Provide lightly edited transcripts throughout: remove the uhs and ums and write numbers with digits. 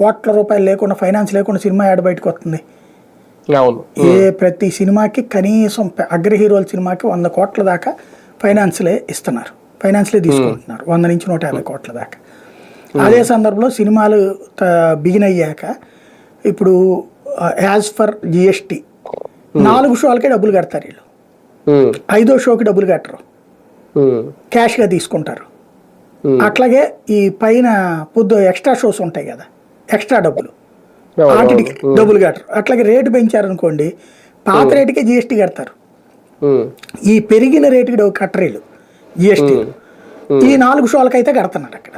కోట్ల రూపాయలు లేకుండా ఫైనాన్స్ లేకుండా సినిమా యాడ్ బయటకు వస్తుంది. ప్రతి సినిమాకి కనీసం అగ్ర హీరోల సినిమాకి 100 కోట్ల దాకా ఫైనాన్స్లే ఇస్తున్నారు, ఫైనాన్స్లే తీసుకుంటున్నారు, 100 నుంచి 150 కోట్ల దాకా. అదే సందర్భంలో సినిమాలు బిగిన్ అయ్యాక ఇప్పుడు యాజ్ ఫర్ జిఎస్టీ 4 షోలకే డబ్బులు కడతారు వీళ్ళు, 5వ షోకి డబ్బులు కట్టరు, క్యాష్గా తీసుకుంటారు. అట్లాగే ఈ పైన ఎక్స్ట్రా షోస్ ఉంటాయి కదా, ఎక్స్ట్రా డబ్బులు, వాటికి డబ్బులు కట్టరు. అట్లాగే రేటు పెంచారనుకోండి, పాత రేటుకే జిఎస్టీ కడతారు, ఈ పెరిగిన రేటుకి కట్టరు వీళ్ళు జిఎస్టీ. ఈ 4 షోలకైతే కడుతున్నారు అక్కడ.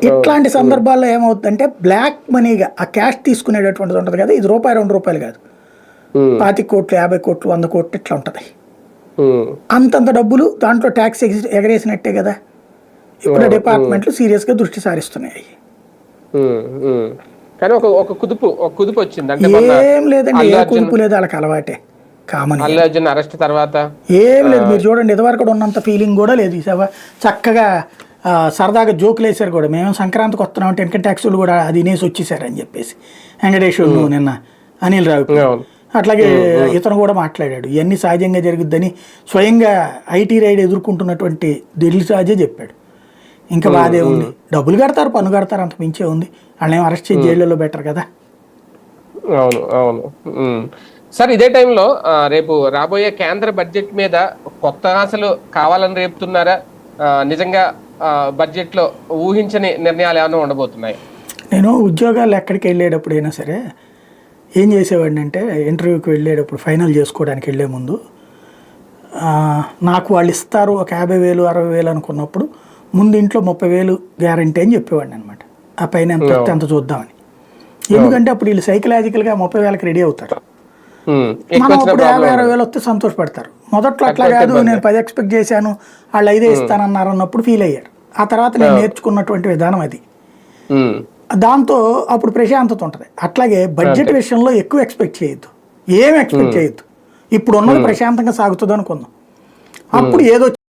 ఇట్లాంటి సందర్భాల్లో ఏమవుతుందంటే బ్లాక్ మనీగా ఆ క్యాష్ తీసుకునేటటువంటిది ఉంటుంది కదా, ఇది రూపాయి 2 రూపాయలు కాదు, 25 కోట్లు 50 కోట్లు 100 కోట్లు ఇట్లా ఉంటుంది. అంతంత డబ్బులు దాంట్లో ట్యాక్స్ ఎగరేసినట్టే కదా. ఇప్పుడు డిపార్ట్మెంట్లు సీరియస్గా దృష్టి సారిస్తున్నాయి. ఏం లేదండి, ఏ కుదుపు లేదు, వాళ్ళకి అలవాటే కామన్. ఏం లేదు, మీరు చూడండి ఇదివరకు ఉన్నంత ఫీలింగ్ కూడా లేదు. ఈ సభ చక్కగా సరదాగా జోకులు వేసారు కూడా, మేము సంక్రాంతికి వస్తున్నాం అంటే ఇన్కమ్ ట్యాక్స్లు కూడా అది వినేసి వచ్చేసారని చెప్పేసి వెంకటేశ్వరుడు నిన్న అనిల్ రావు. అట్లాగే ఇతను కూడా మాట్లాడాడు, ఇవన్నీ సహజంగా జరుగుద్దని స్వయంగా ఐటీ రైడ్ ఎదుర్కొంటున్నటువంటి ఢిల్లీ రాజే చెప్పాడు. ఇంకా బాధే ఉంది, డబ్బులు కడతారు, పన్ను కడతారు, అంత మించే ఉంది, వాళ్ళని అరెస్ట్ చేసి జైళ్ళలో బెటర్ కదా. అవును అవును సార్. ఇదే టైంలో రేపు రాబోయే కేంద్ర బడ్జెట్ మీద కొత్త ఆశలు కావాలని రేపుతున్నారా? నిజంగా బడ్జెట్ లో ఊహించని నిర్ణయాలు ఏమైనా ఉండబోతున్నాయి? నేను ఉద్యోగాలు ఎక్కడికి వెళ్ళేటప్పుడైనా సరే ఏం చేసేవాడిని అంటే, ఇంటర్వ్యూకి వెళ్ళేటప్పుడు ఫైనల్ చేసుకోవడానికి వెళ్ళే ముందు నాకు వాళ్ళు ఇస్తారు ఒక 50,000 60,000 అనుకున్నప్పుడు ముందు ఇంట్లో 30,000 గ్యారంటీ అని చెప్పేవాడిని అనమాట. ఆ పైన ఎంత చూద్దామని. ఎందుకంటే అప్పుడు వీళ్ళు సైకలాజికల్గా 30,000కి రెడీ అవుతారు, మనం అప్పుడు 50,000-60,000 వస్తే సంతోషపడతారు. మొదట్లో అట్లా కాదు, నేను 10 ఎక్స్పెక్ట్ చేశాను, వాళ్ళు 5 ఇస్తానన్నారు అన్నప్పుడు ఫీల్ అయ్యారు. ఆ తర్వాత నేను నేర్చుకున్నటువంటి విధానం అది. దాంతో అప్పుడు ప్రశాంతత ఉంటుంది. అట్లాగే బడ్జెట్ విషయంలో ఎక్కువ ఎక్స్పెక్ట్ చేయొద్దు, ఏం ఎక్స్పెక్ట్ చేయొద్దు. ఇప్పుడు ఉన్నది ప్రశాంతంగా సాగుతుంది అనుకుందాం, అప్పుడు ఏదో